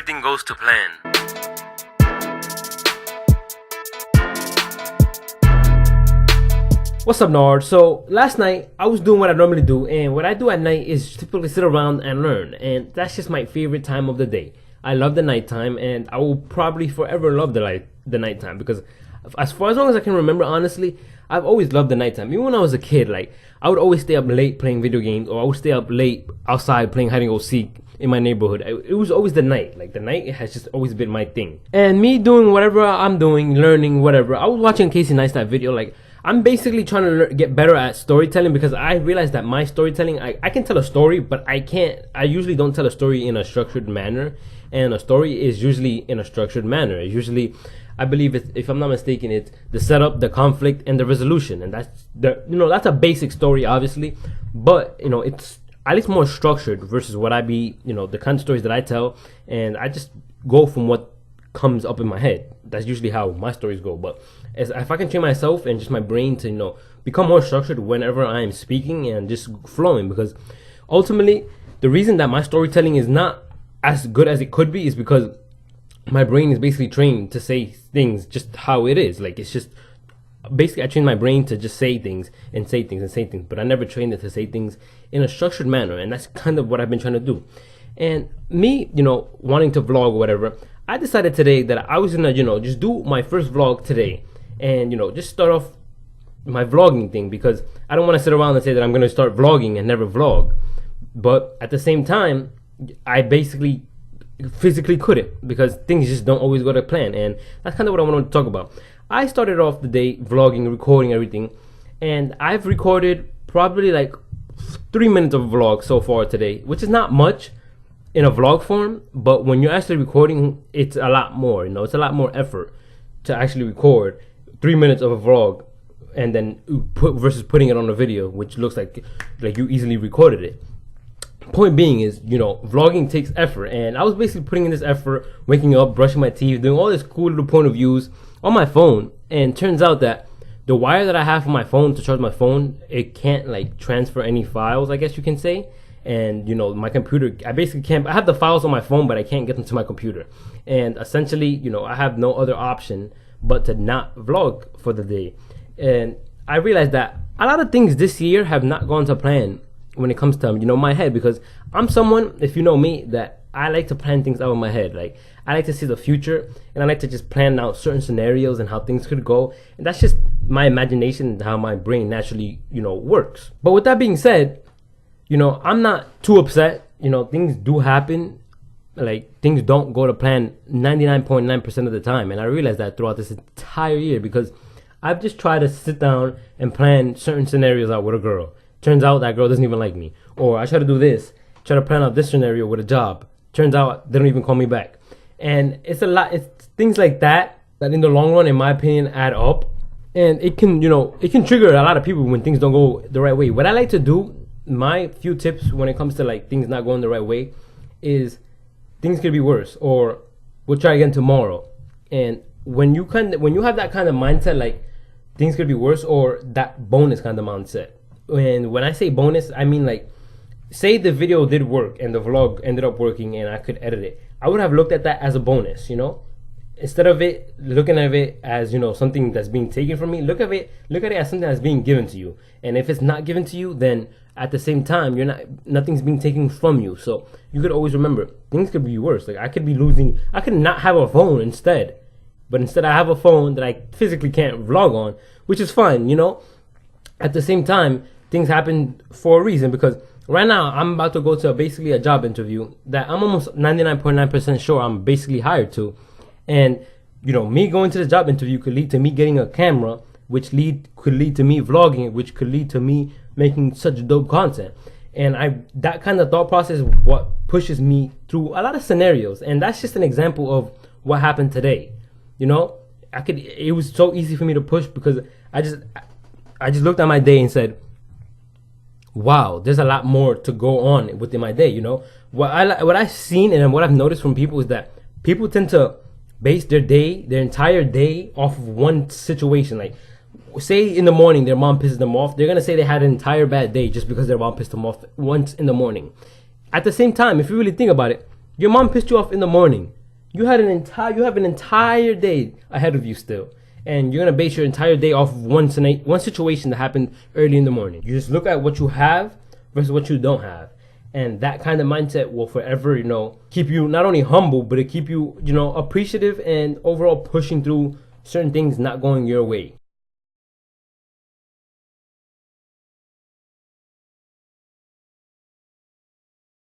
everything goes to plan. What's up, Nard? So last night I was doing what I normally do, and what I do at night is typically sit around and learn, and that's just my favorite time of the day. I love the nighttime, and I will probably forever love the nighttime, because as long as I can remember, honestly, I've always loved the nighttime. Even when I was a kid, like, I would always stay up late playing video games, or I would stay up late outside playing hide and go seek in my neighborhood. It was always the night. Like, the night has just always been my thing. And me doing whatever I'm doing, learning, whatever. I was watching Casey Neistat video. Like, I'm basically trying to get better at storytelling, because I realized that my storytelling, I can tell a story, but I usually don't tell a story in a structured manner. And a story is usually in a structured manner. It's usually, I believe, if I'm not mistaken, it's the setup, the conflict, and the resolution. And that's that's a basic story, obviously, but it's at least more structured versus what the kind of stories that I tell, and I just go from what comes up in my head. That's usually how my stories go. But if I can train myself and just my brain to become more structured whenever I am speaking and just flowing, because ultimately the reason that my storytelling is not as good as it could be is because my brain is basically trained to say things just how it is. Like, it's just basically I train my brain to just say things and say things and say things, but I never trained it to say things in a structured manner, and that's kind of what I've been trying to do. And me, wanting to vlog or whatever, I decided today that I was gonna, just do my first vlog today, and just start off my vlogging thing, because I don't want to sit around and say that I'm gonna start vlogging and never vlog. But at the same time, I basically physically couldn't, because things just don't always go to plan, and that's kind of what I want to talk about. I started off the day vlogging, recording everything, and I've recorded probably like 3 minutes of a vlog so far today, which is not much in a vlog form, but when you're actually recording, it's a lot more. It's a lot more effort to actually record 3 minutes of a vlog and then versus putting it on a video, which looks like you easily recorded it. Point being is, vlogging takes effort, and I was basically putting in this effort, waking up, brushing my teeth, doing all this cool little point of views on my phone, and turns out that the wire that I have on my phone to charge my phone, it can't transfer any files, I guess you can say. And my computer, I basically can't. I have the files on my phone, but I can't get them to my computer, and essentially, I have no other option but to not vlog for the day. And I realized that a lot of things this year have not gone to plan when it comes to my head, because I'm someone, if you know me, that I like to plan things out in my head. Like, I like to see the future, and I like to just plan out certain scenarios and how things could go, and that's just my imagination and how my brain naturally works. But with that being said, I'm not too upset. Things do happen. Like, things don't go to plan 99.9% of the time, and I realized that throughout this entire year, because I've just tried to sit down and plan certain scenarios out with a girl. Turns out that girl doesn't even like me. Or I try to do this, try to plan out this scenario with a job. Turns out they don't even call me back. And it's a lot. It's things like that in the long run, in my opinion, add up. And it can, it can trigger a lot of people when things don't go the right way. What I like to do, my few tips when it comes to things not going the right way, is things could be worse, or we'll try again tomorrow. And when you have that kind of mindset, like things could be worse, or that bonus kind of mindset. And when I say bonus, I mean, say the video did work and the vlog ended up working and I could edit it. I would have looked at that as a bonus, instead of looking at it as, something that's being taken from me. Look at it as something that's being given to you. And if it's not given to you, then at the same time, nothing's being taken from you. So you could always remember, things could be worse. Like, I could not have a phone instead. But instead I have a phone that I physically can't vlog on, which is fine, At the same time, things happen for a reason, because right now I'm about to go to basically a job interview that I'm almost 99.9% sure I'm basically hired to. And, me going to the job interview could lead to me getting a camera, which could lead to me vlogging, which could lead to me making such dope content. And that kind of thought process is what pushes me through a lot of scenarios. And that's just an example of what happened today. It was so easy for me to push, because I just looked at my day and said, wow, there's a lot more to go on within my day. What I've seen and what I've noticed from people is that people tend to base their entire day off of one situation. Like, say in the morning their mom pisses them off, they're gonna say they had an entire bad day just because their mom pissed them off once in the morning. At the same time, if you really think about it, Your mom pissed you off in the morning. You have an entire day ahead of you still, and you're gonna base your entire day off of one situation that happened early in the morning. You just look at what you have versus what you don't have, and that kind of mindset will forever, keep you not only humble, but it keep you, appreciative and overall pushing through certain things not going your way.